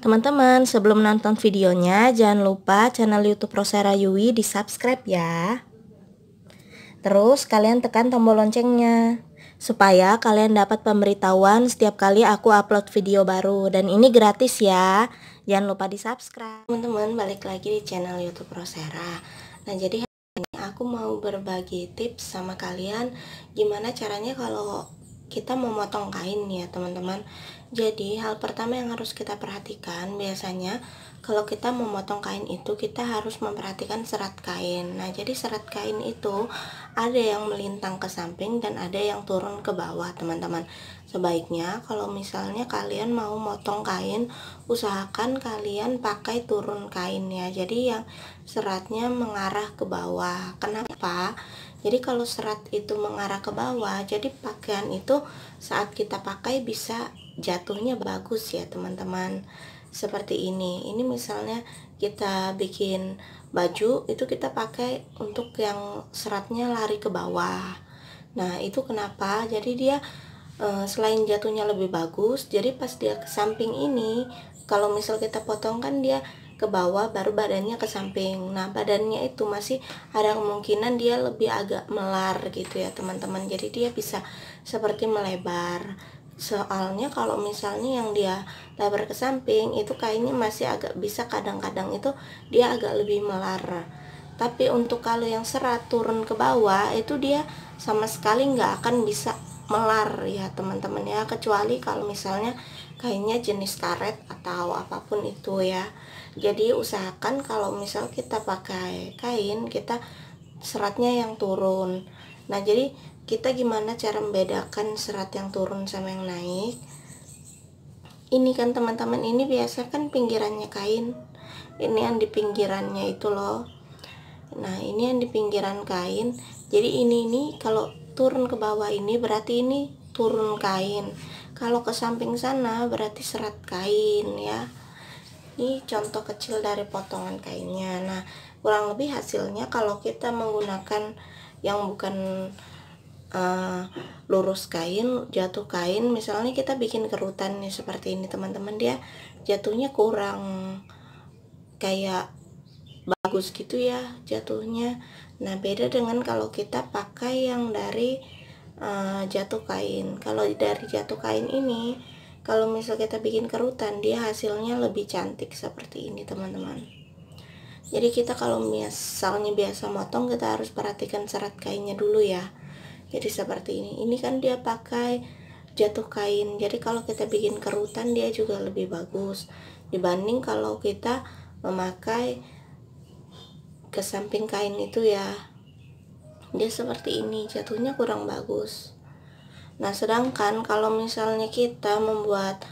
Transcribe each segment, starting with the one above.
Teman-teman, sebelum nonton videonya, jangan lupa channel YouTube Rosera Yui di subscribe ya. Terus kalian tekan tombol loncengnya, supaya kalian dapat pemberitahuan setiap kali aku upload video baru. Dan ini gratis ya, jangan lupa di subscribe. Teman-teman, balik lagi di channel YouTube Rosera. Nah, jadi hari ini aku mau berbagi tips sama kalian gimana caranya kalau kita memotong kain ya teman-teman. Jadi hal pertama yang harus kita perhatikan, biasanya kalau kita memotong kain itu kita harus memperhatikan serat kain. Nah, jadi serat kain itu ada yang melintang ke samping dan ada yang turun ke bawah teman-teman. Sebaiknya kalau misalnya kalian mau motong kain, usahakan kalian pakai turun kain ya. Jadi yang seratnya mengarah ke bawah. Kenapa? Jadi kalau serat itu mengarah ke bawah, jadi pakaian itu saat kita pakai bisa jatuhnya bagus ya teman-teman. Seperti ini misalnya kita bikin baju, itu kita pakai untuk yang seratnya lari ke bawah. Nah itu kenapa, jadi dia selain jatuhnya lebih bagus, jadi pas dia ke samping ini, kalau misal kita potong kan dia ke bawah baru badannya ke samping. Nah badannya itu masih ada kemungkinan dia lebih agak melar gitu ya teman-teman, jadi dia bisa seperti melebar. Soalnya kalau misalnya yang dia lebar ke samping itu kainnya masih agak bisa, kadang-kadang itu dia agak lebih melar. Tapi untuk kalau yang serat turun ke bawah itu dia sama sekali nggak akan bisa melar ya teman-teman ya, kecuali kalau misalnya kainnya jenis karet atau apapun itu ya. Jadi usahakan kalau misal kita pakai kain, kita seratnya yang turun. Nah jadi kita gimana cara membedakan serat yang turun sama yang naik? Ini kan teman-teman, ini biasa kan pinggirannya kain, ini yang di pinggirannya itu loh. Nah ini yang di pinggiran kain, jadi ini kalau turun ke bawah ini berarti ini turun kain, kalau ke samping sana berarti serat kain ya. Ini contoh kecil dari potongan kainnya. Nah kurang lebih hasilnya kalau kita menggunakan yang bukan lurus kain, jatuh kain, misalnya kita bikin kerutan nih seperti ini teman-teman, dia jatuhnya kurang kayak bagus gitu ya jatuhnya. Nah beda dengan kalau kita pakai yang dari jatuh kain. Kalau dari jatuh kain ini, kalau misal kita bikin kerutan, dia hasilnya lebih cantik seperti ini teman-teman. Jadi kita kalau misalnya biasa motong, kita harus perhatikan serat kainnya dulu ya. Jadi seperti ini kan dia pakai jatuh kain, jadi kalau kita bikin kerutan dia juga lebih bagus dibanding kalau kita memakai ke samping kain itu ya. Dia seperti ini, jatuhnya kurang bagus. Nah sedangkan kalau misalnya kita membuat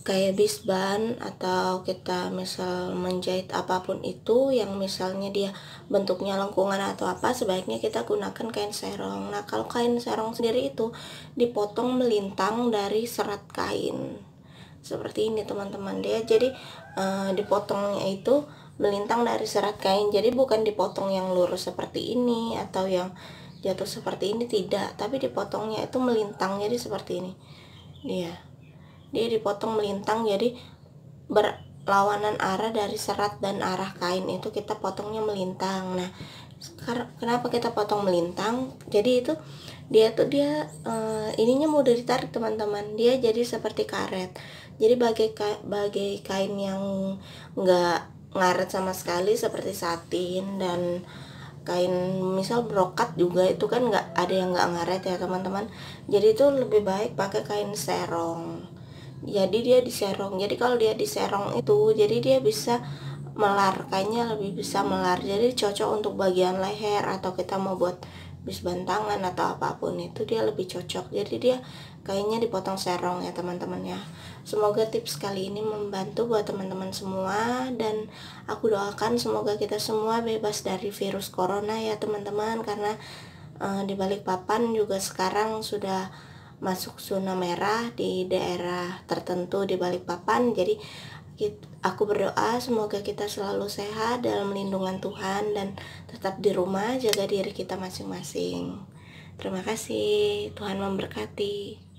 kayak bisban atau kita misal menjahit apapun itu yang misalnya dia bentuknya lengkungan atau apa, sebaiknya kita gunakan kain serong. Nah kalau kain serong sendiri itu dipotong melintang dari serat kain seperti ini teman-teman. Dia jadi dipotongnya itu melintang dari serat kain, jadi bukan dipotong yang lurus seperti ini atau yang jatuh seperti ini, tidak, tapi dipotongnya itu melintang, jadi seperti ini. Dia dipotong melintang, jadi berlawanan arah dari serat dan arah kain itu kita potongnya melintang. Nah kenapa kita potong melintang? Jadi itu dia ininya mudah ditarik teman-teman, dia jadi seperti karet. Jadi bagai kain yang enggak ngaret sama sekali seperti satin dan kain misal brokat juga itu kan nggak ada yang nggak ngaret ya teman-teman. Jadi itu lebih baik pakai kain serong. Jadi dia diserong, jadi kalau dia diserong itu jadi dia bisa melar, kainnya lebih bisa melar, jadi cocok untuk bagian leher atau kita mau buat bisban tangan atau apapun itu dia lebih cocok. Jadi dia kainnya dipotong serong ya teman-teman ya. Semoga tips kali ini membantu buat teman-teman semua, dan aku doakan semoga kita semua bebas dari virus corona ya teman-teman, karena di Balikpapan juga sekarang sudah masuk zona merah di daerah tertentu di Balikpapan. Jadi aku berdoa semoga kita selalu sehat dalam lindungan Tuhan dan tetap di rumah, jaga diri kita masing-masing. Terima kasih, Tuhan memberkati.